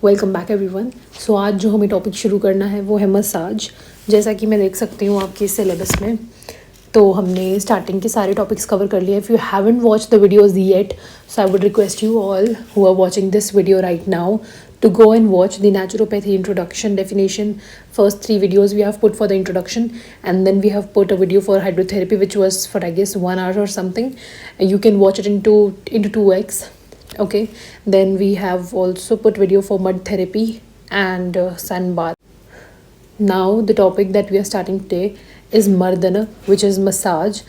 Welcome back everyone. सो आज जो हमें टॉपिक शुरू करना है वो है मसाज। जैसा कि मैं देख सकती हूँ आपके सिलेबस में, तो हमने स्टार्टिंग के सारे टॉपिक्स कवर कर लिए। If you haven't watch the videos yet, so I would request you all who are watching this video right now to go and watch the naturopathy introduction definition. First 3 videos we have put for the introduction, and then we have put a video for hydrotherapy which was for I guess 1 hour or something. You can watch it into 2x. Okay, then we have also put video for mud therapy and sun bath. Now the topic that we are starting today is mardana, which is massage,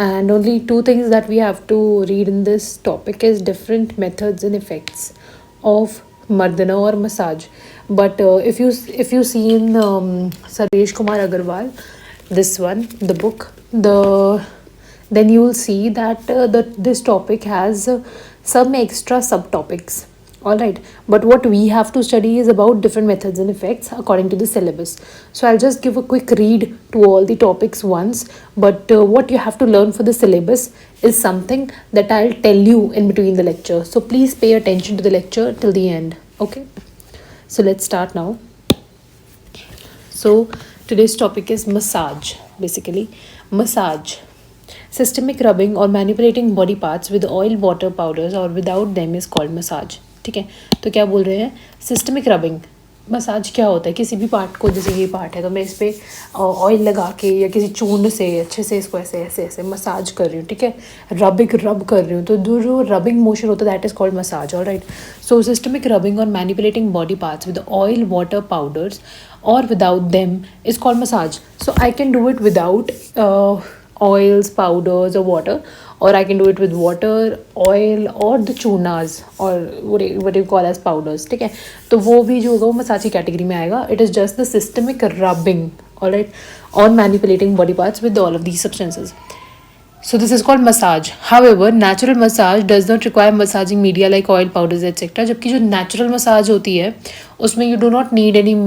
and only 2 things that we have to read in this topic is different methods and effects of mardana or massage. But if you see in Saresh Kumar Agarwal, this one, the book, then you will see that this topic has some extra subtopics. All right, but what we have to study is about different methods and effects according to the syllabus. So I'll just give a quick read to all the topics once, but what you have to learn for the syllabus is something that I'll tell you in between the lecture. So please pay attention to the lecture till the end. Okay, so let's start now. So today's topic is massage. Basically, massage, systemic rubbing or manipulating body parts with oil, water, powders or without them is called massage. ठीक है, तो क्या बोल रहे हैं, systemic rubbing. Massage क्या होता है, किसी भी पार्ट को, जैसे ये पार्ट है तो मैं इस पर ऑयल लगा के या किसी चूर्ण से अच्छे से इसको ऐसे ऐसे ऐसे मसाज कर रही हूँ। ठीक है, रब कर रही हूँ, तो जो रबिंग मोशन होता है that is called massage. All right, so systemic rubbing और manipulating body parts with oil, water, powders और without them is called massage. So I can do it without oils, powders or water, or I can do it with water, oil or the churnas or what you call as powders. ठीक है, तो वो भी जो होगा वो massage की category में आएगा. It is just the systemic rubbing, alright, or manipulating body parts with all of these substances. So this is called massage. However, natural massage does not require massaging media like oil, powders, etc. जबकि जो natural massage होती है उसमें you do not need any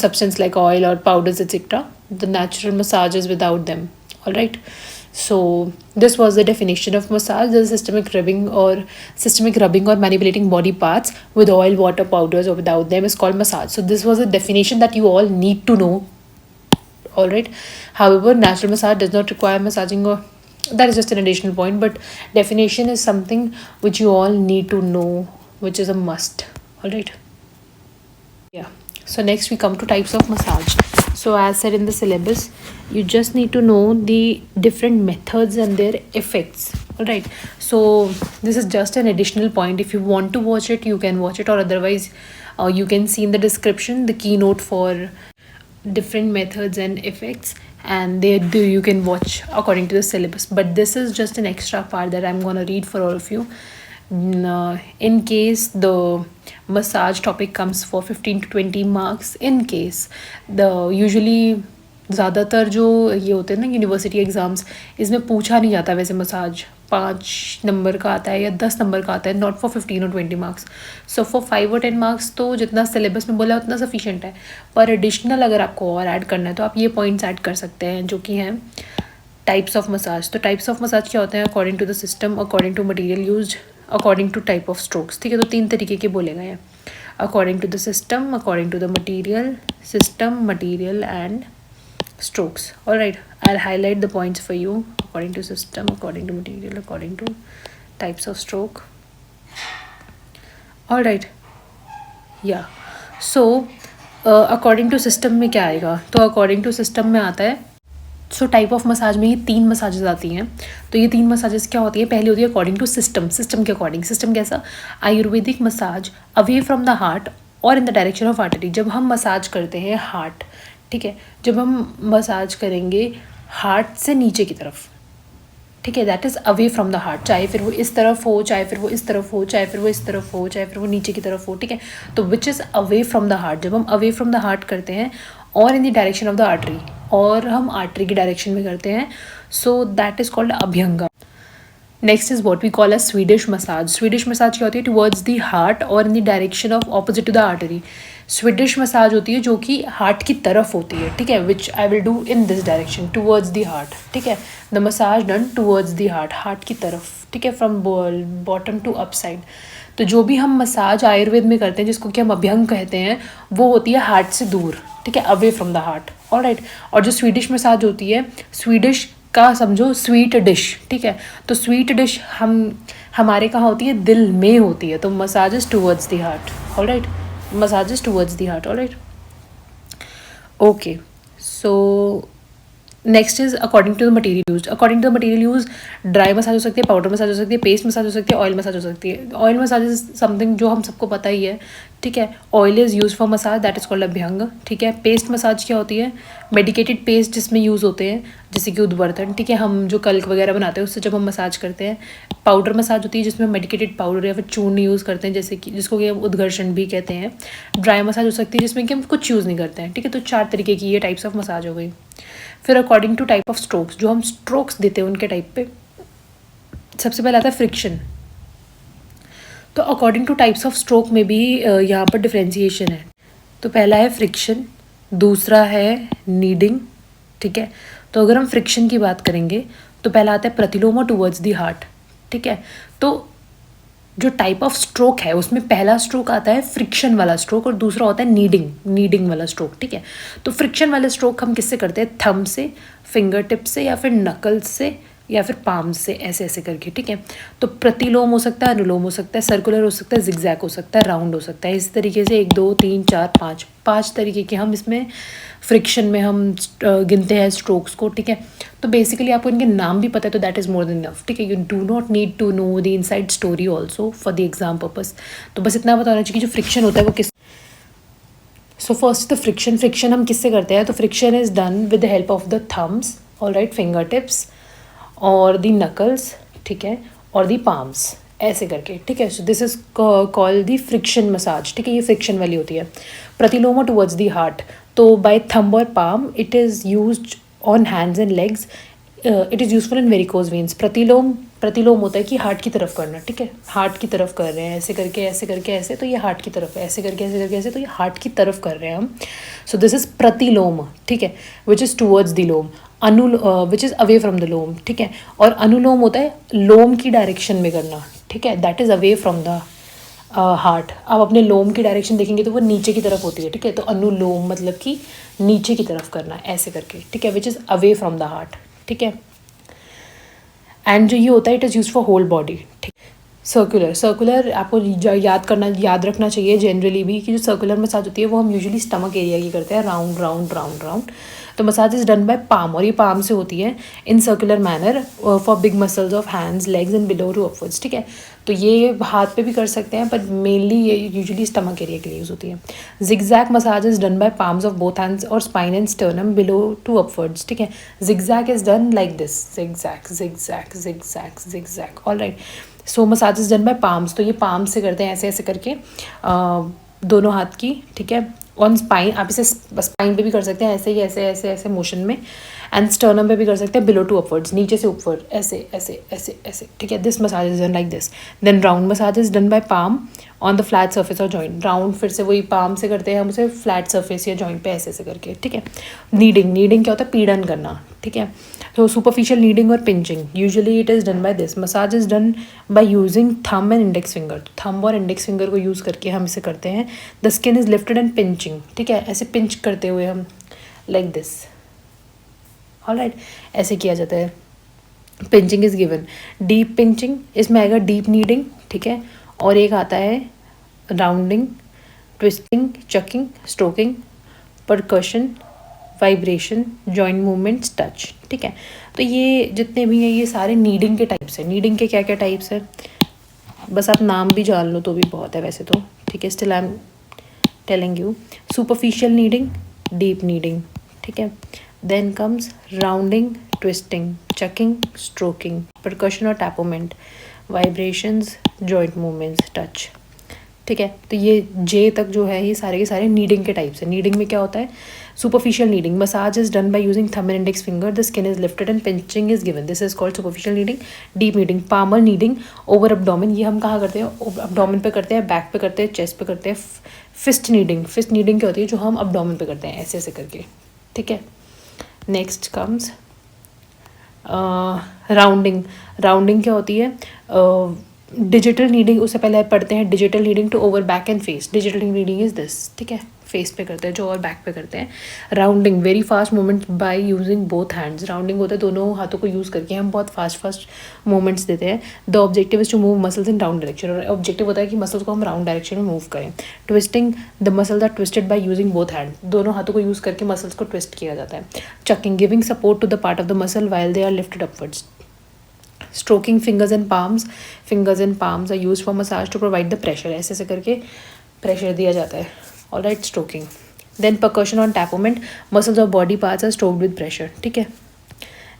substance like oil or powders, etc. The natural massage is without them. All right. So this was the definition of massage: the systemic rubbing or manipulating body parts with oil, water, powders or without them is called massage. So this was a definition that you all need to know. All right. However, natural massage does not require massaging, or that is just an additional point, but definition is something which you all need to know, which is a must. All right. Yeah. So next we come to types of massage. So as said in the syllabus, you just need to know the different methods and their effects. All right. So this is just an additional point. If you want to watch it, you can watch it, or otherwise you can see in the description the keynote for different methods and effects, and there you can watch according to the syllabus. But this is just an extra part that I'm gonna read for all of you. In case the massage topic comes for 15 to 20 marks, in case the usually ज़्यादातर जो ये होते हैं ना university exams, इसमें पूछा नहीं जाता वैसे मसाज 5 नंबर का आता है या 10 नंबर का आता है, नॉट फॉर 15 और 20 मार्क्स. सो फॉर 5 और 10 मार्क्स तो जितना सिलेबस में बोला उतना सफिशिएंट है, पर एडिशनल अगर आपको और ऐड करना है तो आप ये पॉइंट्स ऐड कर सकते हैं जो कि हैं टाइप्स ऑफ मसाज. तो टाइप्स ऑफ मसाज क्या होते हैं, according to the system, according to material use, according to type of strokes. ठीक है, तो 3 तरीके के बोले गए हैं, according to the system, according to the material, system, material and strokes. All right, I'll highlight the points for you: according to system, according to material, according to types of stroke. All right, yeah. So according to system में क्या आएगा, तो according to system में आता है, so type of massage में ये 3 massages आती हैं. तो ये 3 मसाजेस क्या होती है, पहली होती है अकॉर्डिंग टू सिस्टम. सिस्टम के अकॉर्डिंग, सिस्टम कैसा, ayurvedic massage away from the heart और in the direction of artery. जब हम मसाज करते हैं हार्ट, ठीक है, जब हम मसाज करेंगे हार्ट से नीचे की तरफ, ठीक है, that is away from the heart. चाहे फिर वो इस तरफ हो, चाहे फिर वो इस तरफ हो, चाहे फिर वो इस तरफ हो, चाहे फिर वो नीचे की तरफ हो. ठीक है, तो which is away from the heart. जब हम अवे फ्रॉम द हार्ट करते हैं और in the direction of the artery, और हम आर्टरी की डायरेक्शन में करते हैं, so that is called abhyanga. Next is what we call a Swedish massage. Swedish massage क्या होती है, टुवर्ड्स द हार्ट और in the direction of opposite to the artery. Swedish massage होती है जो कि हार्ट की तरफ होती है. ठीक है, which I will do in this direction towards the heart. ठीक है, the massage done towards the heart, heart की तरफ. ठीक है, from bottom to up side. तो जो भी हम मसाज आयुर्वेद में करते हैं जिसको कि हम अभ्यंग कहते हैं, वो होती है हार्ट से दूर, ठीक है, away from the heart, alright. और जो स्वीडिश मसाज होती है, स्वीडिश का समझो स्वीट डिश, ठीक है, तो स्वीट डिश हमारे कहाँ होती है, दिल में होती है, तो massages towards the heart, all right, massages towards the heart, all right. Okay, so next is according to the material use. According to the material use, dry massage हो सकती है, पाउडर मसाज हो सकती है, पेस्ट मसाज हो सकती है, ऑयल मसाज हो सकती है। ऑयल मसाज इज समथिंग जो हम सबको पता ही है, ठीक है। Oil is use for massage, that is called abhyang, ठीक है। पेस्ट मसाज क्या होती है, मेडिकेटेड पेस्ट जिसमें यूज़ होते हैं, जैसे कि उद्वर्तन, ठीक है, हम जो कल्क वगैरह बनाते हैं उससे जब हम मसाज करते हैं। पाउडर मसाज होती है जिसमें मेडिकेटेड पाउडर या फिर चूर्ण यूज़ करते हैं, जैसे कि जिसको कि हम उद्घर्षण भी कहते हैं। ड्राई मसाज हो सकती है जिसमें कि हम कुछ यूज़ नहीं करते हैं, ठीक है। तो 4 तरीके की ये टाइप्स ऑफ मसाज हो गई। फिर according to type of strokes, जो हम स्ट्रोक्स देते हैं उनके टाइप पे, सबसे पहले आता है फ्रिक्शन। तो according two types of stroke में भी यहाँ पर डिफ्रेंसिएशन है। तो पहला है फ्रिक्शन, दूसरा है नीडिंग, ठीक है। तो अगर हम फ्रिक्शन की बात करेंगे तो पहला आता है प्रतिलोम टूवर्ड्स द हार्ट, ठीक है। तो जो टाइप ऑफ स्ट्रोक है उसमें पहला स्ट्रोक आता है फ्रिक्शन वाला स्ट्रोक और दूसरा होता है नीडिंग वाला स्ट्रोक, ठीक है। तो फ्रिक्शन वाला स्ट्रोक हम किससे करते हैं, थंब से, फिंगर टिप से, या फिर नकल्स से, या फिर पाम से, ऐसे ऐसे करके, ठीक है। तो प्रतिलोम हो सकता है, अनुलोम हो सकता है, सर्कुलर हो सकता है, जिगजैग हो सकता है, राउंड हो सकता है। इस तरीके से 1 2 3 4 5 तरीके के हम इसमें फ्रिक्शन में हम गिनते हैं स्ट्रोक्स को, ठीक है। तो बेसिकली आपको इनके नाम भी पता है तो that is more than enough, ठीक है। You do not need to know the inside story also for the exam purpose. तो बस इतना बताना चाहिए कि जो फ्रिक्शन होता है वो किस। सो फर्स्ट द फ्रिक्शन हम किससे करते हैं, तो friction is done with the help of the thumbs, alright, finger tips और दी नकल्स, ठीक है, और दी पाम्स, ऐसे करके, ठीक है। So this is called the friction massage, ठीक है। ये फ्रिक्शन वाली होती है। प्रतिलोम टुवर्ड्स दी हार्ट, तो बाय थंब और palm it is used on hands and legs, it is useful in varicose veins. प्रतिलोम होता है कि हार्ट की तरफ करना, ठीक है, हार्ट की तरफ कर रहे हैं, ऐसे करके ऐसे करके ऐसे, तो ये हार्ट की तरफ है, ऐसे करके ऐसे करके ऐसे, तो ये हार्ट की तरफ कर रहे हैं हम। सो दिस इज प्रतिलोम, ठीक है, which is towards the lom. Which is away from the lom, ठीक है। और अनुलोम होता है लोम की डायरेक्शन में करना, ठीक है, that is away from the heart. आप अपने लोम की डायरेक्शन देखेंगे तो वो नीचे की तरफ होती है, ठीक है। तो अनुलोम मतलब कि नीचे की तरफ करना, ऐसे करके, ठीक है, which is away from the heart, ठीक है। एंड जो ये होता है it is use for whole body, ठीक। सर्कुलर आपको याद रखना चाहिए जनरली भी कि जो सर्कुलर मसाज होती है वो हम यूजुअली स्टमक एरिया की करते हैं, राउंड राउंड राउंड राउंड। तो massage is done by palm, और ये पाम से होती है in circular manner for big muscles of hands, legs and below to upwards, ठीक है। तो ये हाथ पे भी कर सकते हैं पर मेनली ये यूजुअली स्टमक एरिया के लिए यूज़ होती है। Zigzag massage is done by palms of both hands और spine and sternum below to upwards, ठीक है। Zigzag is done like this, zigzag zigzag zigzag zigzag, all right. So massage is done by palms, तो ये palm से करते हैं ऐसे ऐसे करके दोनों हाथ की, ठीक है। ऑन स्पाइन आप इसे स्पाइन पे भी कर सकते हैं ऐसे ही, ऐसे ऐसे ऐसे मोशन में। एंड स्टर्नम पे भी कर सकते हैं बिलो टू अपवर्ड्स, नीचे से ऊपर, ऐसे ऐसे ऐसे ऐसे, ठीक है। This massage is done like this. Then round massage is done by palm on the flat surface और जॉइंट। राउंड फिर से वही पाम से करते हैं हम उसे फ्लैट सर्फेस या जॉइंट पे ऐसे ऐसे करके, ठीक है। नीडिंग क्या होता है, पीड़न करना, ठीक है। तो सुपरफिशियल नीडिंग और pinching, usually it is done by this. Massage is done by using thumb and index finger. Thumb और इंडेक्स फिंगर को यूज़ करके हम इसे करते हैं। The skin is lifted and pinching, ठीक है, ऐसे पिंच करते हुए हम लाइक दिस, ऑलराइट, ऐसे किया जाता है। Pinching is given. Deep pinching, इसमें आएगा डीप नीडिंग, ठीक है। और एक आता है rounding, twisting, chucking, stroking, percussion, vibration, joint movements, touch, ठीक है। तो ये जितने भी हैं ये सारे नीडिंग के टाइप्स हैं। नीडिंग के क्या क्या टाइप्स हैं बस आप नाम भी जान लो तो भी बहुत है वैसे तो, ठीक है। Still I am telling you. Superficial kneading, deep kneading, ठीक है। Then comes rounding, twisting, chucking, stroking, percussion और tapotement, vibrations, joint movements, touch, ठीक है। तो ये जे तक जो है ये सारे के सारे नीडिंग के टाइप्स हैं। नीडिंग में क्या होता है, superficial kneading, massage is done by using thumb and index finger, the skin is lifted and pinching is given, this is called superficial kneading. Deep kneading, palmar kneading over abdomen, ये हम कहाँ करते हैं, abdomen पे करते हैं, back पे करते हैं, चेस्ट पे करते हैं। फिस्ट नीडिंग क्या होती है, जो हम अपडोमेन पे करते हैं ऐसे ऐसे करके, ठीक है। नेक्स्ट कम्स राउंडिंग क्या होती है, डिजिटल नीडिंग, उससे पहले पढ़ते हैं digital kneading to over back and face. Digital kneading is this, ठीक है, फेस पे करते हैं जो और बैक पे करते हैं। Rounding, very fast movement by using both hands. Rounding होता है दोनों हाथों को यूज़ करके हम बहुत फास्ट मूवमेंट्स देते हैं। The objective is to move muscles in round direction, और ऑब्जेक्टिव होता है कि मसल्स को हम राउंड डायरेक्शन में मूव करें। Twisting, the muscles are twisted by using both hand, दोनों हाथों को यूज़ करके मसल्स को ट्विस्ट किया जाता है। Chucking, giving support to the part of the muscle while they are lifted upwards. Stroking fingers and palms, fingers and palms are used for massage to provide the pressure, ऐसे ऐसे करके pressure दिया जाता है। All right, stroking. Then percussion on tap movement, muscles of body parts are stroked with pressure, ठीक है।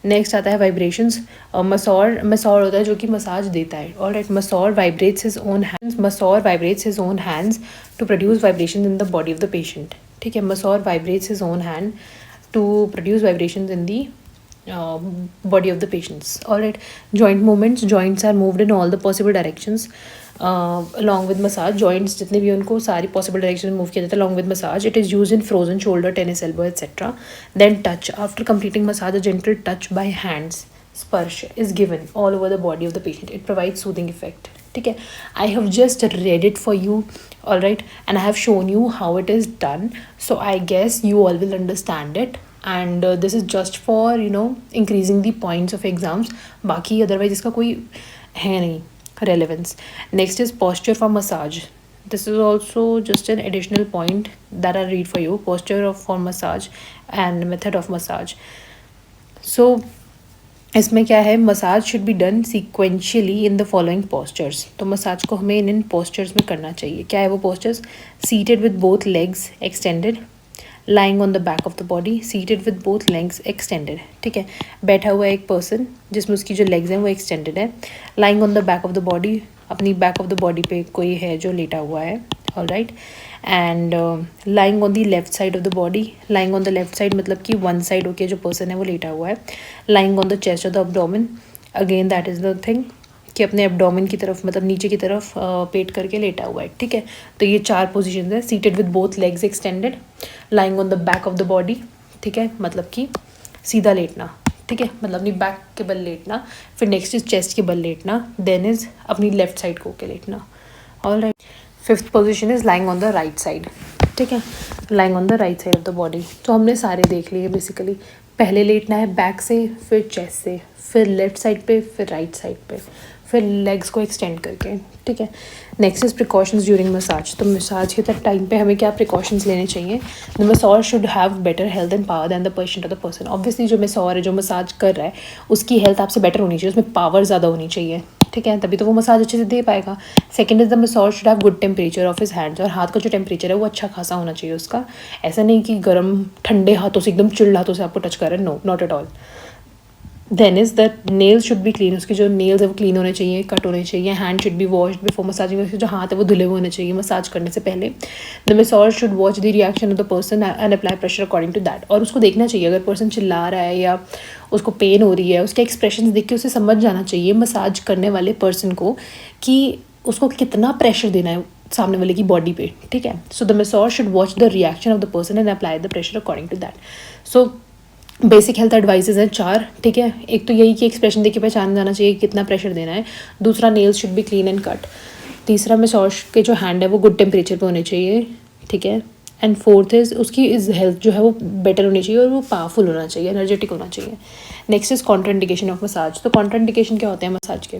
Next आता है वाइब्रेशंस। मसौर होता है जो कि मसाज देता है। All right, masseur vibrates his own hands to produce vibration in the body of the patient, ठीक है। Masseur vibrates his own hand to produce vibration in the body of the patients. All right, joint movements, joints are moved in all the possible directions along with massage. joints जितने भी उनको सारी possible directions move किया जाता है along with massage. It is used in frozen shoulder, tennis elbow, etc. Then touch, after completing massage a gentle touch by hands, sparsh is given all over the body of the patient. It provides soothing effect, ठीक है। I have just read it for you, all right, and I have shown you how it is done, so I guess you all will understand it. And this is just for increasing the points of exams. बाकी otherwise इसका कोई है नहीं relevance. Next is posture for massage. This is also just an additional point that I read for you. Posture for massage and method of massage. So इसमें क्या है, massage should be done sequentially in the following postures. तो massage को हमें इन postures में करना चाहिए। क्या है वो postures? Seated with both legs extended, lying on the back of the body, seated with both legs extended, ठीक है। बैठा हुआ है एक पर्सन जिसमें उसकी जो लेग्स हैं वो एक्सटेंडेड है। Lying on the back of the body, अपनी बैक ऑफ द बॉडी पे कोई है जो लेटा हुआ है, all right. And lying on the left side of the body, lying on the left side मतलब कि वन साइड होके जो पर्सन है वो लेटा हुआ है। Lying on the chest of the abdomen, again that is the thing कि अपने एब्डोमेन की तरफ मतलब नीचे की तरफ पेट करके लेटा हुआ है, ठीक है। तो ये 4 पोजीशन है। Seated with both legs extended, lying on the back of the body, ठीक है, मतलब कि सीधा लेटना, ठीक है, मतलब अपनी बैक के बल लेटना। फिर नेक्स्ट इज चेस्ट के बल लेटना, देन इज अपनी लेफ्ट साइड को के लेटना, all right. 5th position is lying on the right side, ठीक है, lying on the right side of the body. तो हमने सारे देख लिए बेसिकली। पहले लेटना है बैक से, फिर चेस्ट से, फिर लेफ्ट साइड पे, फिर राइट साइड पे, फिर लेग्स को एक्सटेंड करके, ठीक है। Next is precautions during massage. तो मसाज के टाइम पे हमें क्या प्रिकॉशंस लेने चाहिए? The masseur should have better health and power than the patient और द पर्सन। ऑब्वियसली जो मसॉर है, जो मसाज कर रहा है, उसकी हेल्थ आपसे बेटर होनी चाहिए, उसमें पावर ज़्यादा होनी चाहिए, ठीक है, तभी तो वो मसाज अच्छे से दे पाएगा। Second is the masseur should have good temperature of his hands, और हाथ का जो टेम्परेचर है वो अच्छा खासा होना चाहिए उसका। ऐसा नहीं कि गर्म ठंडे हाथों से एकदम चिल्ड हाथों से आपको टच कर रहे हैं, no, not at all. Then is the nails should be clean, उसके जो नेल्स है वो क्लीन होने चाहिए, कट होने चाहिए। Hand should be washed before massaging, उसके जो हाथ है वो धुले हुए होने चाहिए मसाज करने से पहले। The masseur should watch the reaction of the person and apply pressure according to that, और उसको देखना चाहिए अगर पर्सन चिल्ला रहा है या उसको पेन हो रही है, उसके एक्सप्रेशन देख के उसे समझ जाना चाहिए मसाज करने वाले पर्सन को कि उसको कितना प्रेशर देना है सामने वाले की बॉडी पे, ठीक है। So the masseur should watch the reaction of the person and apply the pressure according to that. So basic health advices हैं 4, ठीक है। एक तो यही कि एक्सप्रेशन देख के पहचान जाना चाहिए कि कितना प्रेशर देना है। दूसरा, nails should be clean and cut. तीसरा, मसाज के जो हैंड है वो गुड टेम्परेचर पे होने चाहिए, ठीक है। एंड फोर्थ इज उसकी इज हेल्थ जो है वो बेटर होनी चाहिए और वो पावरफुल होना चाहिए, एनर्जेटिक होना चाहिए। Next is contraindication of massage. तो कॉन्ट्राइंडिकेशन क्या होते हैं मसाज के?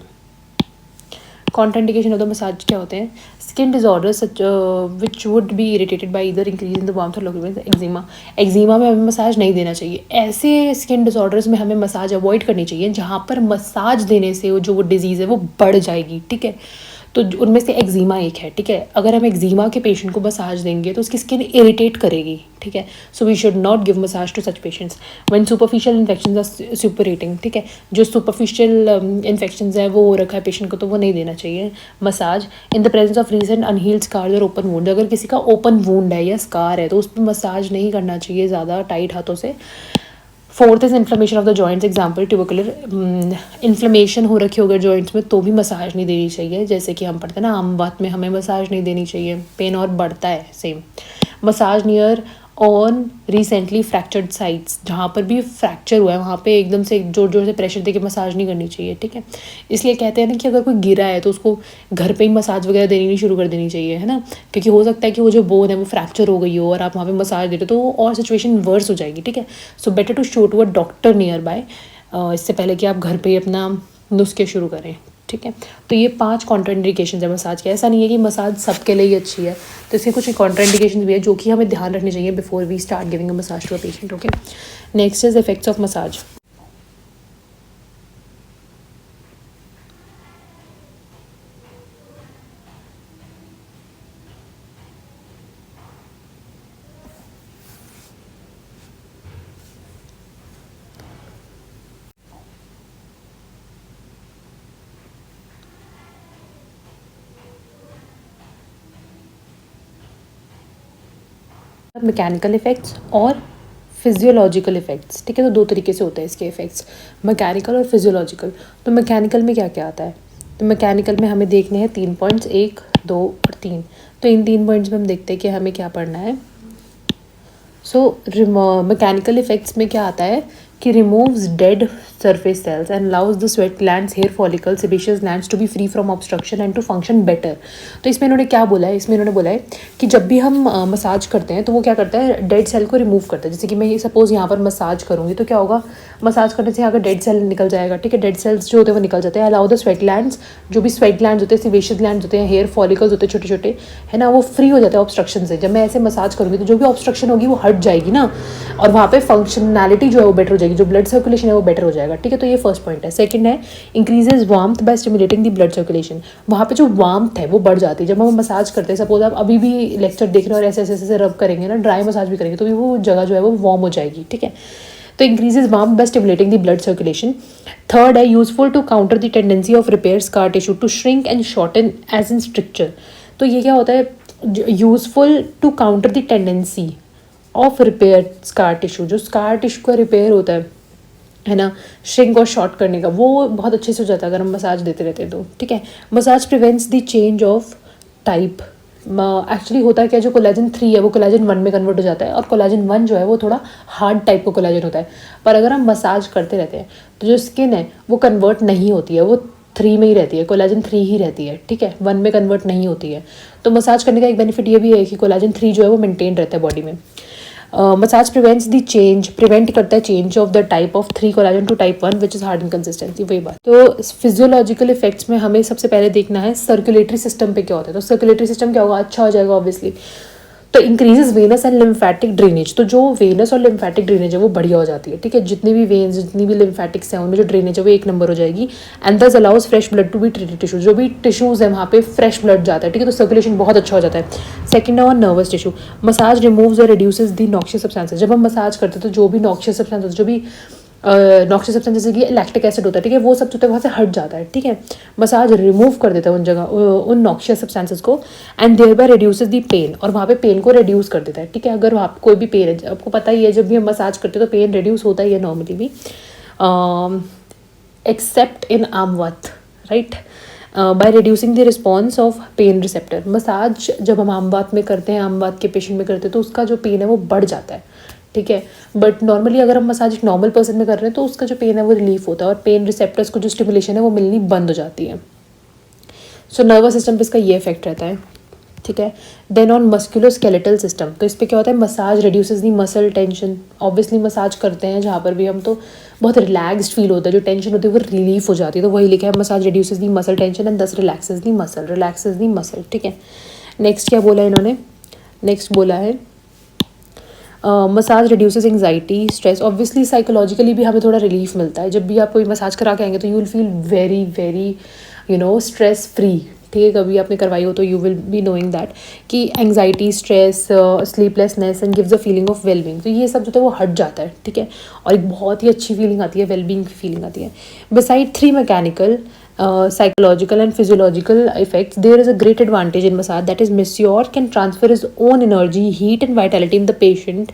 कॉन्ट्राइंडिकेशन ऑफ द मसाज क्या होते हैं? Skin disorders which would be irritated by इधर इंक्रीज इन द वार्मथ और लोकेशन। एक्जिमा, एक्जिमा में हमें मसाज नहीं देना चाहिए। ऐसे स्किन डिजॉर्डर्स में हमें मसाज अवॉइड करनी चाहिए जहाँ पर मसाज देने से जो वो डिजीज़ है वो बढ़ जाएगी, ठीक है। तो उनमें से एक्जिमा एक है, ठीक है। अगर हम एक्जिमा के पेशेंट को मसाज देंगे तो उसकी स्किन इरिटेट करेगी, ठीक है। So we should not give massage to such patients when superficial infections are suppurating, ठीक है। जो सुपरफिशियल इन्फेक्शंस है वो हो रखा है पेशेंट को तो वो नहीं देना चाहिए massage. In the presence of recent unhealed scar और ओपन वूंड, अगर किसी का ओपन वूंड है या स्कार है तो उस पर मसाज नहीं करना चाहिए ज़्यादा टाइट हाथों से। Fourth is inflammation of the joints, example tubercular inflammation हो रखी होगी जॉइंट्स में तो भी मसाज नहीं देनी चाहिए। जैसे कि हम पढ़ते हैं ना आम बात में, हमें मसाज नहीं देनी चाहिए, पेन और बढ़ता है, same. Massage near on recently fractured sites, जहाँ पर भी फ्रैक्चर हुआ है वहाँ पे एकदम से जोर जोर से प्रेशर देके मसाज नहीं करनी चाहिए, ठीक है। इसलिए कहते हैं ना कि अगर कोई गिरा है तो उसको घर पे ही मसाज वगैरह देनी नहीं शुरू कर देनी चाहिए, है ना, क्योंकि हो सकता है कि वो जो बोन है वो फ्रैक्चर हो गई हो और आप वहाँ पे मसाज दे रहे हो तो और सिचुएशन वर्स हो जाएगी, ठीक है। So better to show to a doctor near by इससे पहले कि आप घर पे ही अपना नुस्खे शुरू करें, ठीक है। तो ये 5 कॉन्ट्राइंडिकेशन है मसाज के। ऐसा नहीं है कि मसाज सबके लिए ही अच्छी है, तो इसके कुछ कॉन्ट्राइंडिकेशन भी है जो कि हमें ध्यान रखने चाहिए before we start giving a massage to a patient, okay. Next is effects of massage. Mechanical effects और फिजियोलॉजिकल इफ़ेक्ट्स, ठीक है। तो 2 तरीके से होते हैं इसके इफ़ेक्ट्स, मैकेनिकल और फिजियोलॉजिकल। तो मैकेनिकल में क्या क्या आता है, तो मैकेनिकल में हमें देखने हैं 3 पॉइंट्स, 1, 2 और 3। तो इन 3 पॉइंट्स में हम देखते हैं कि हमें क्या पढ़ना है। सो मैकेनिकल इफ़ेक्ट्स में क्या आता है कि removes dead surface cells and allows the sweat glands, hair follicle, sebaceous glands to be free from obstruction and to function better. तो इसमें इन्होंने क्या बोला है, इसमें इन्होंने बोला है कि जब भी हम मसाज करते हैं तो वो क्या करता है, डेड सेल को रिमूव करता है। जैसे कि मैं ये सपोज यहाँ पर मसाज करूँगी तो क्या होगा, मसाज करने से यहाँ का डेड सेल निकल जाएगा, ठीक है। डेड सेल्स जो होते हैं वो निकल जाते हैं। अलाउ द स्वेट ग्लैंड्स, जो भी स्वेट ग्लैंड्स होते हैं, सेबेशियस ग्लैंड्स होते हैं, हेयर फॉलिकल्स होते हैं छोटे छोटे, है ना, वो फ्री हो जाते हैं ऑब्स्ट्रक्शन से। जब मैं ऐसे मसाज करूँगी तो जो भी ऑब्स्ट्रक्शन होगी वो हट जाएगी ना, और वहाँ पे फंक्शनैलिटी जो है वो बेटर हो जाएगी, जो ब्लड सर्कुलेशन है वो बेटर हो जाएगा, ठीक है। तो ये फर्स्ट पॉइंट है। सेकंड है increases warmth by stimulating the blood circulation. वहाँ पे जो वार्मथ है वो बढ़ जाती है जब हम मसाज करते हैं। सपोज आप अभी भी लेक्चर देख रहे हो और ऐसे ऐसे ऐसे रब करेंगे ना, ड्राई मसाज भी करेंगे तो भी वो जगह जो है वो वार्म हो जाएगी, ठीक है। तो increases warmth by stimulating the blood circulation. Third है useful to counter the tendency of repair scar tissue to shrink and shorten as in structure. तो ये क्या होता है, useful to counter the tendency of repair scar tissue, जो scar tissue का repair होता है ना, श्रिंक और शॉर्ट करने का, वो बहुत अच्छे से हो जाता है अगर हम मसाज देते रहते हैं तो, ठीक है। Massage prevents the change of type. Actually होता है क्या, जो कोलेजन 3 है वो कोलेजन 1 में कन्वर्ट हो जाता है, और कोलेजन 1 जो है वो थोड़ा हार्ड टाइप का कोलेजन होता है। पर अगर हम मसाज करते रहते हैं तो जो स्किन है वो कन्वर्ट नहीं होती है, वो 3 में ही रहती है, कोलेजन 3 ही रहती है, ठीक है, 1 में कन्वर्ट नहीं होती है। तो मसाज करने का एक बेनिफिट ये भी है कि कोलेजन 3 जो है वो मेंटेन रहता है बॉडी में। Massage prevents the change, prevent करता है change of the type of 3 collagen to type 1 which is hard inconsistency, वही बात। तो फिजियोलॉजिकल इफेक्ट्स में हमें सबसे पहले देखना है सर्कुलेटरी सिस्टम पे क्या होता है। तो सर्कुलेटरी सिस्टम क्या होगा, अच्छा हो जाएगा ऑब्वियसली। तो increases venous and lymphatic drainage. तो जो वेनस और लिम्फेटिक ड्रेनेज है वो बढ़िया हो जाती है, ठीक है। जितनी भी वेन्स, जितनी भी लिम्फेटिक्स हैं उनमें जो ड्रेनेज है वो 1 नंबर हो जाएगी। And thus allows fresh blood to be treated tissue, जो भी टिश्यूज है वहाँ पे फ्रेश ब्लड जाता है, ठीक है। तो सर्कुलेशन बहुत अच्छा हो जाता है। सेकंड है on nervous tissue. Massage removes और रिड्यूसेस दी नॉक्शियस सब्सटेंसेस। जब हम मसाज करते हैं तो जो भी नॉक्शियस सब्सटेंसेस, जो भी नॉक्शियस सब्सटेंस जैसे कि लैक्टिक एसिड होता है, ठीक है, वो सब जो है वहाँ से हट जाता है, ठीक है। मसाज रिमूव कर देता है उन जगह उन नॉक्शियस सब्सटेंसेस को, and thereby reduces the pain, और वहाँ पे पेन को रिड्यूस कर देता है, ठीक है। अगर वहाँ कोई भी पेन है, आपको पता ही है जब भी हम मसाज करते हैं तो पेन रिड्यूस होता ही है नॉर्मली भी, except in amavat, right, by reducing the response of pain receptor. Massage जब हम आमवात में करते हैं, आमवात के पेशेंट में करते हैं तो उसका जो पेन है वो बढ़ जाता है, ठीक है। बट नॉर्मली अगर हम मसाज एक नॉर्मल पर्सन में कर रहे हैं तो उसका जो पेन है वो रिलीफ होता है और पेन रिसेप्टर्स को जो स्टिमुलेशन है वो मिलनी बंद हो जाती है। सो नर्वस सिस्टम पे इसका ये इफेक्ट रहता है, ठीक है। देन ऑन मस्कुलोस्केलेटल सिस्टम, तो इस पर क्या होता है, massage reduces the muscle tension. Obviously massage करते हैं जहाँ पर भी हम तो बहुत रिलैक्स्ड फील होता है, जो टेंशन होती है वो रिलीफ हो जाती है। तो वही लिखा है, massage reduces the muscle tension and दस रिलैक्सेस दी मसल, ठीक है। नेक्स्ट क्या बोला है इन्होंने, नेक्स्ट बोला है massage reduces anxiety stress. Obviously psychologically भी हमें थोड़ा रिलीफ मिलता है जब भी आप कोई मसाज करा के आएंगे, तो you will feel very very stress free, ठीक है। कभी आपने करवाई हो तो you will be knowing that कि anxiety, stress, sleeplessness and gives a feeling of wellbeing, तो ये सब जो है वो हट जाता है, ठीक है। और एक बहुत ही अच्छी फीलिंग आती है, वेलबींग की फीलिंग आती है। Beside 3 mechanical, psychological and physiological effects, there is a great advantage in massage, that is masseur can transfer his own energy, heat and vitality in the patient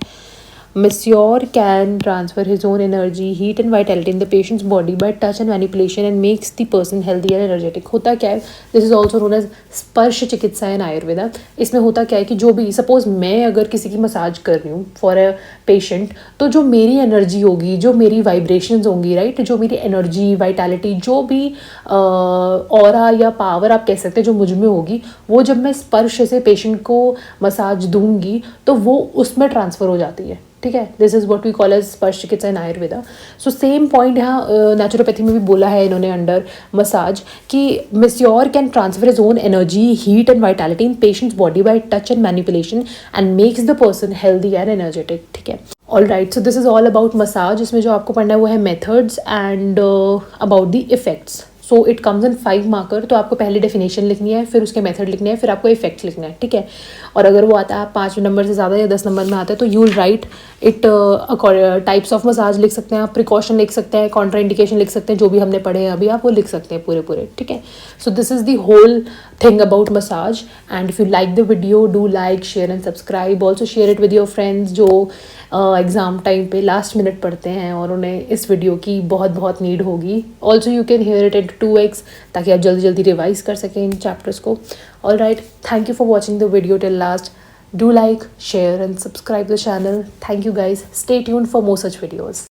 Monsieur can transfer his own energy, heat and vitality in the patient's body by touch and manipulation and makes the person healthy and energetic. होता क्या है, this is also known as स्पर्श चिकित्सा in Ayurveda. इसमें होता क्या है कि जो भी सपोज मैं अगर किसी की मसाज कर रही हूँ फॉर अ पेशेंट, तो जो मेरी एनर्जी होगी, जो मेरी वाइब्रेशंस होंगी, राइट, जो मेरी एनर्जी वाइटैलिटी, जो भी ऑरा या पावर आप कह सकते हैं जो मुझ में होगी, वो जब मैं स्पर्श से पेशेंट को मसाज दूंगी तो वो उसमें ट्रांसफ़र हो जाती है. ठीक है, this is what we call as स्पर्श चिकित्सा in Ayurveda. So same point यहाँ नेचुरोपैथी में भी बोला है इन्होंने अंडर मसाज कि masseur can transfer his own energy, heat and vitality in patients body by touch and manipulation and makes the person healthy and energetic. ठीक है, all right. So this is all about massage. इसमें जो आपको पढ़ना है वो है methods and about the effects. So it comes in 5 marker. तो आपको पहले डेफिनेशन लिखनी है, फिर उसके मेथड लिखने हैं, फिर आपको इफेक्ट्स लिखना है. ठीक है, और अगर वो आता है 5 नंबर से ज़्यादा या 10 नंबर में आता है तो you will write it types of massage लिख सकते हैं आप, प्रिकॉशन लिख सकते हैं, कॉन्ट्रा इंडिकेशन लिख सकते हैं, जो भी हमने पढ़े हैं अभी आप वो लिख सकते हैं पूरे. ठीक है, so this is the whole thing about massage. And if you like the video, do like, share and subscribe. Also share it with your friends जो एग्ज़ाम टाइम पे लास्ट मिनट पढ़ते हैं और उन्हें इस वीडियो की बहुत नीड होगी. Also you can here it at 2x ताकि आप जल्दी रिवाइज कर सकें इन चैप्टर्स को. All right, thank you for watching the video till last. Do like, share and subscribe the channel. Thank you guys. Stay tuned for more such videos.